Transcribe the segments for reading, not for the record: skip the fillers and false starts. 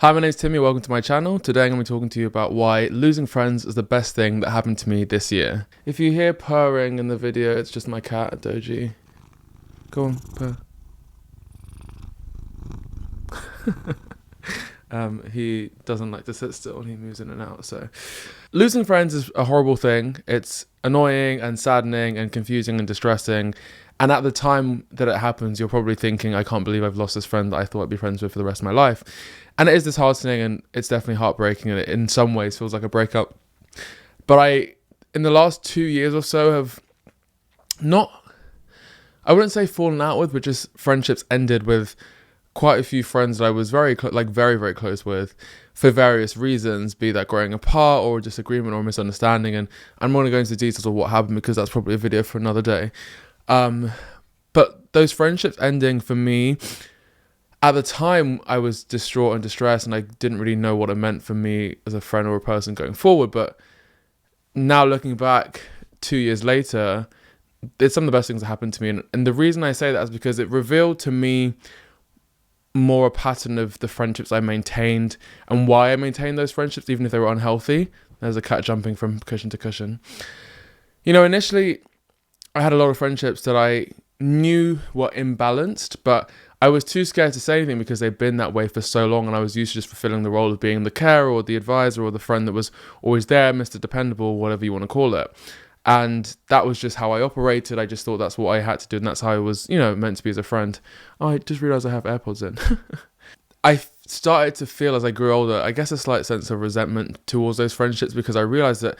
Hi, my name's Timmy. Welcome to my channel. Today I'm going to be talking to you about why losing friends is the best thing that happened to me this year. If you hear purring in the video, it's just my cat, Doji. Go on, purr. He doesn't like to sit still and he moves in and out. So losing friends is a horrible thing. It's annoying and saddening and confusing and distressing. And at the time that it happens, you're probably thinking, I can't believe I've lost this friend that I thought I'd be friends with for the rest of my life. And it is disheartening and it's definitely heartbreaking and it in some ways feels like a breakup. But in the last 2 years or so, have I wouldn't say fallen out with, but just friendships ended with quite a few friends that I was very, very close with for various reasons, be that growing apart or a disagreement or a misunderstanding. And I'm not going to go into the details of what happened because that's probably a video for another day. But those friendships ending for me, at the time I was distraught and distressed and I didn't really know what it meant for me as a friend or a person going forward. But now looking back 2 years later, it's some of the best things that happened to me. And the reason I say that is because it revealed to me more a pattern of the friendships I maintained and why I maintained those friendships, even if they were unhealthy. There's a cat jumping from cushion to cushion. Initially I had a lot of friendships that I knew were imbalanced, but I was too scared to say anything because they'd been that way for so long and I was used to just fulfilling the role of being the carer or the advisor or the friend that was always there, Mr. Dependable, whatever you want to call it. And that was just how I operated. I just thought that's what I had to do and that's how I was, meant to be as a friend. Oh, I just realised I have AirPods in. I started to feel as I grew older, I guess a slight sense of resentment towards those friendships because I realised that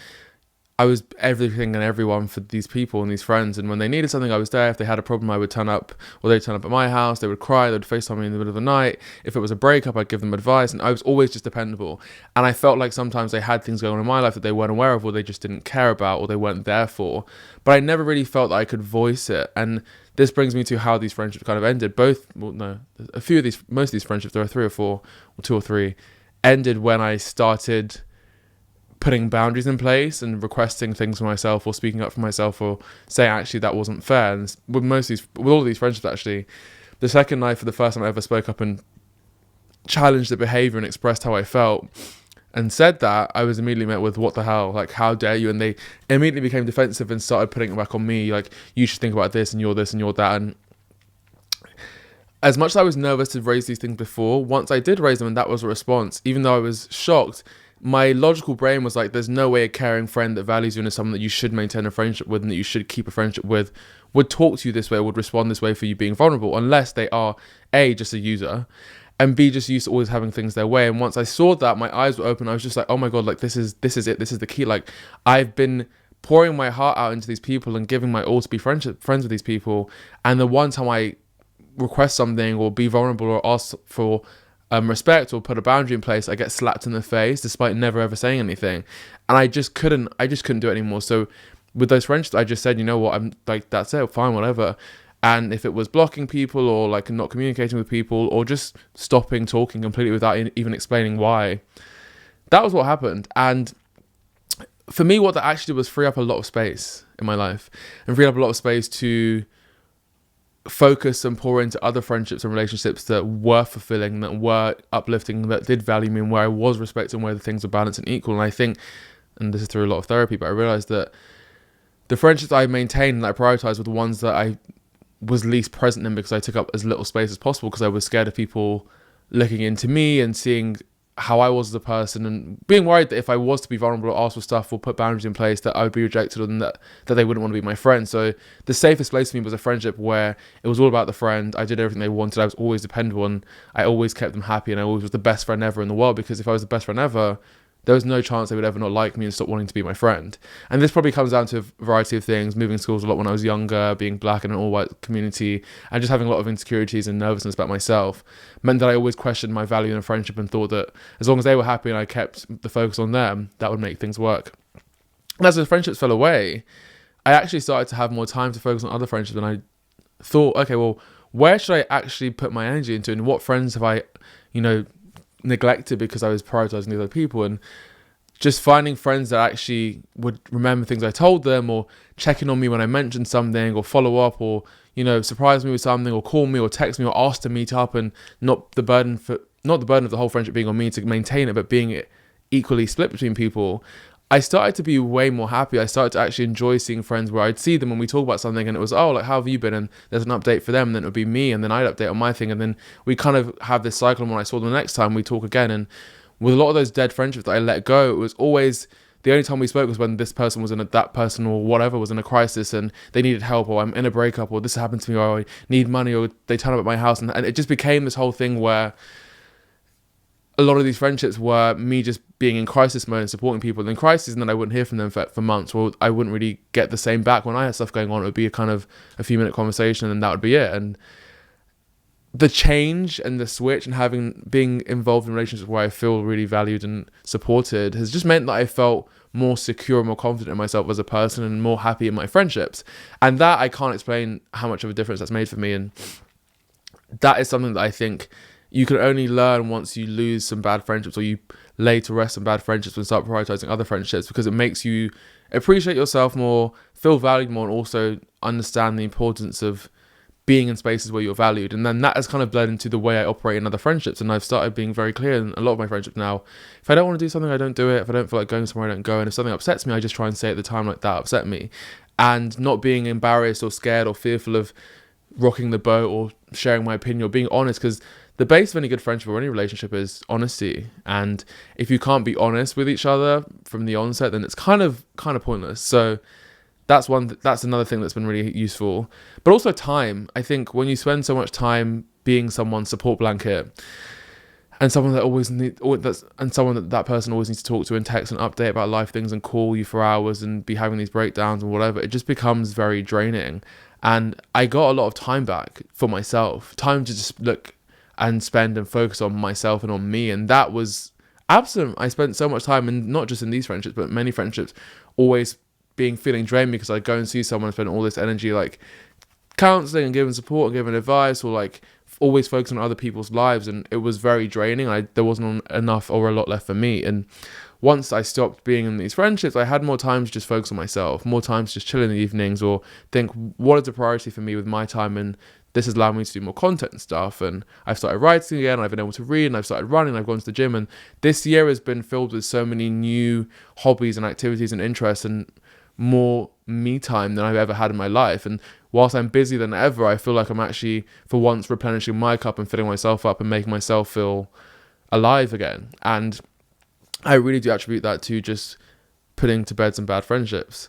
I was everything and everyone for these people and these friends. And when they needed something, I was there. If they had a problem, I would turn up, or they'd turn up at my house. They would cry. They'd FaceTime me in the middle of the night. If it was a breakup, I'd give them advice. And I was always just dependable. And I felt like sometimes they had things going on in my life that they weren't aware of, or they just didn't care about, or they weren't there for. But I never really felt that I could voice it. And this brings me to how these friendships kind of ended. Most of these friendships, there are 3 or 4, or 2 or 3, ended when I started putting boundaries in place and requesting things for myself or speaking up for myself or saying actually that wasn't fair. And with all of these friendships, actually, the second night for the first time I ever spoke up and challenged the behavior and expressed how I felt and said that, I was immediately met with, what the hell, like, how dare you? And they immediately became defensive and started putting it back on me, like, you should think about this and you're that. And as much as I was nervous to raise these things before, once I did raise them and that was a response, even though I was shocked, my logical brain was like, there's no way a caring friend that values you and is someone that you should maintain a friendship with and that you should keep a friendship with would talk to you this way, would respond this way for you being vulnerable, unless they are A, just a user, and B, just used to always having things their way. And once I saw that, my eyes were open. I was just like, oh my God, like this is it. This is the key. Like, I've been pouring my heart out into these people and giving my all to be friends with these people. And the one time I request something or be vulnerable or ask for respect or put a boundary in place, I get slapped in the face despite never ever saying anything. And I just couldn't do it anymore. So with those friendships, I just said, you know what, I'm like, that's it, fine, whatever. And if it was blocking people or like not communicating with people or just stopping talking completely without even explaining why, that was what happened. And for me, what that actually did was free up a lot of space in my life and free up a lot of space to focus and pour into other friendships and relationships that were fulfilling, that were uplifting, that did value me and where I was respected and where the things were balanced and equal. And I think, and this is through a lot of therapy, but I realized that the friendships I maintained and I prioritized were the ones that I was least present in because I took up as little space as possible because I was scared of people looking into me and seeing how I was as a person and being worried that if I was to be vulnerable or ask for stuff or put boundaries in place that I would be rejected and that they wouldn't want to be my friend. So the safest place for me was a friendship where it was all about the friend. I did everything they wanted. I was always dependable and I always kept them happy and I always was the best friend ever in the world, because if I was the best friend ever, there was no chance they would ever not like me and stop wanting to be my friend. And this probably comes down to a variety of things, moving schools a lot when I was younger, being black in an all-white community, and just having a lot of insecurities and nervousness about myself meant that I always questioned my value in a friendship and thought that as long as they were happy and I kept the focus on them, that would make things work. And as the friendships fell away, I actually started to have more time to focus on other friendships, and I thought, okay, well, where should I actually put my energy into, and what friends have I, neglected because I was prioritizing the other people? And just finding friends that actually would remember things I told them, or check in on me when I mentioned something, or follow up, or surprise me with something, or call me or text me or ask to meet up, and not not the burden of the whole friendship being on me to maintain it, but being it equally split between people, I started to be way more happy. I started to actually enjoy seeing friends where I'd see them and we talk about something and it was, oh, like, how have you been? And there's an update for them, and then it would be me, and then I'd update on my thing. And then we kind of have this cycle, and when I saw them the next time, we talk again. And with a lot of those dead friendships that I let go, it was always the only time we spoke was when this person was that person or whatever was in a crisis and they needed help, or I'm in a breakup, or this happened to me, or I need money, or they turn up at my house. And it just became this whole thing where a lot of these friendships were me just being in crisis mode and supporting people in crisis, and then I wouldn't hear from them for months, or I wouldn't really get the same back when I had stuff going on. It would be a kind of a few minute conversation and that would be it. And the change and the switch and being involved in relationships where I feel really valued and supported has just meant that I felt more secure, more confident in myself as a person, and more happy in my friendships. And that, I can't explain how much of a difference that's made for me. And that is something that I think you can only learn once you lose some bad friendships, or you lay to rest some bad friendships and start prioritizing other friendships, because it makes you appreciate yourself more, feel valued more, and also understand the importance of being in spaces where you're valued. And then that has kind of bled into the way I operate in other friendships. And I've started being very clear in a lot of my friendships now. If I don't want to do something, I don't do it. If I don't feel like going somewhere, I don't go. And if something upsets me, I just try and say at the time, like, that upset me. And not being embarrassed or scared or fearful of rocking the boat or sharing my opinion or being honest, because the base of any good friendship or any relationship is honesty. And if you can't be honest with each other from the onset, then it's kind of pointless. So that's another thing that's been really useful. But also time. I think when you spend so much time being someone's support blanket, and someone that person always needs to talk to and text and update about life things and call you for hours and be having these breakdowns and whatever, it just becomes very draining. And I got a lot of time back for myself, time to just look and spend and focus on myself and on me. And that was absent. I spent so much time, and not just in these friendships, but many friendships, always feeling drained, because I'd go and see someone and spend all this energy like counseling and giving support and giving advice, or like always focusing on other people's lives. And it was very draining. There wasn't enough or a lot left for me. And once I stopped being in these friendships, I had more time to just focus on myself, more time to just chill in the evenings, or think, what is a priority for me with my time? And this has allowed me to do more content and stuff. And I've started writing again, I've been able to read, and I've started running, I've gone to the gym. And this year has been filled with so many new hobbies and activities and interests, and more me time than I've ever had in my life. And whilst I'm busier than ever, I feel like I'm actually, for once, replenishing my cup and filling myself up and making myself feel alive again. And I really do attribute that to just putting to bed some bad friendships.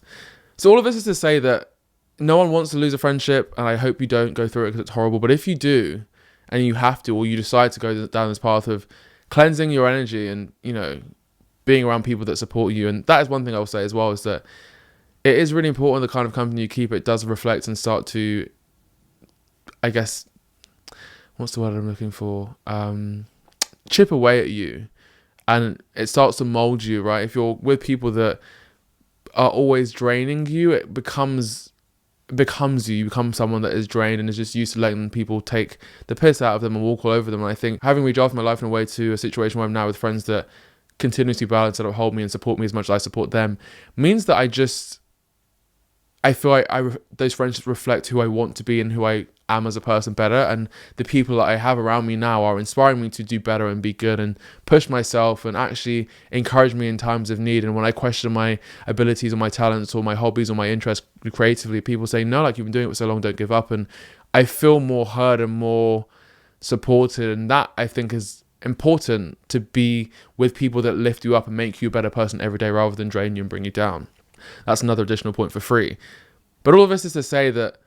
So all of this is to say that no one wants to lose a friendship, and I hope you don't go through it because it's horrible. But if you do, and you have to, or you decide to go down this path of cleansing your energy and, being around people that support you, and that is one thing I will say as well, is that it is really important the kind of company you keep. It does reflect and start to, I guess, what's the word I'm looking for? Chip away at you. And it starts to mold you, right? If you're with people that are always draining you, it becomes you. You become someone that is drained and is just used to letting people take the piss out of them and walk all over them. And I think having redrafted my life in a way to a situation where I'm now with friends that continuously balance and hold me and support me as much as I support them, means that I feel like those friendships reflect who I want to be and who I am as a person better. And the people that I have around me now are inspiring me to do better and be good and push myself and actually encourage me in times of need. And when I question my abilities or my talents or my hobbies or my interests creatively, people say, no, like, you've been doing it for so long, don't give up. And I feel more heard and more supported. And that, I think, is important, to be with people that lift you up and make you a better person every day rather than drain you and bring you down. That's another additional point for free. But all of this is to say that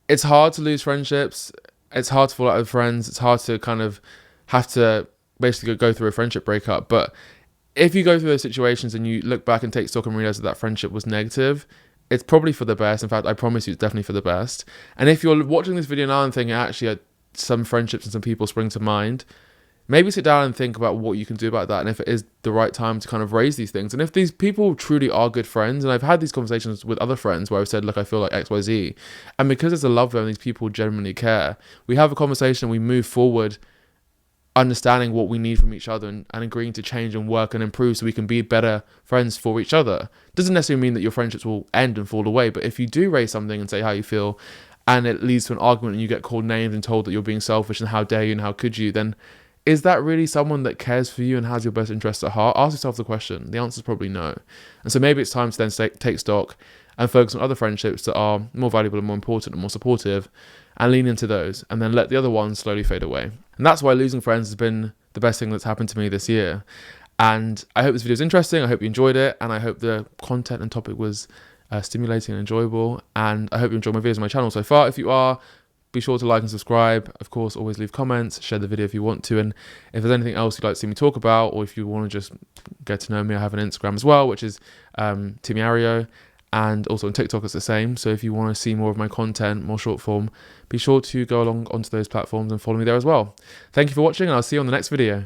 it's hard to lose friendships. It's hard to fall out with friends. It's hard to kind of have to basically go through a friendship breakup. But if you go through those situations and you look back and take stock and realize that friendship was negative, it's probably for the best. In fact, I promise you, it's definitely for the best. And if you're watching this video now and thinking, actually, some friendships and some people spring to mind, maybe sit down and think about what you can do about that, and if it is the right time to kind of raise these things. And if these people truly are good friends, and I've had these conversations with other friends where I've said, look, I feel like XYZ, and because there's a love there and these people genuinely care, we have a conversation and we move forward understanding what we need from each other and agreeing to change and work and improve so we can be better friends for each other. Doesn't necessarily mean that your friendships will end and fall away, but if you do raise something and say how you feel, and it leads to an argument and you get called names and told that you're being selfish and how dare you and how could you, then is that really someone that cares for you and has your best interests at heart? Ask yourself the question. The answer is probably no. And so maybe it's time to then take stock and focus on other friendships that are more valuable and more important and more supportive, and lean into those, and then let the other ones slowly fade away. And that's why losing friends has been the best thing that's happened to me this year. And I hope this video is interesting. I hope you enjoyed it, and I hope the content and topic was stimulating and enjoyable. And I hope you enjoyed my videos on my channel so far. If you are, be sure to like and subscribe. Of course, always leave comments, share the video if you want to. And if there's anything else you'd like to see me talk about, or if you want to just get to know me, I have an Instagram as well, which is Timmy Ario. And also on TikTok, it's the same. So if you want to see more of my content, more short form, be sure to go along onto those platforms and follow me there as well. Thank you for watching, and I'll see you on the next video.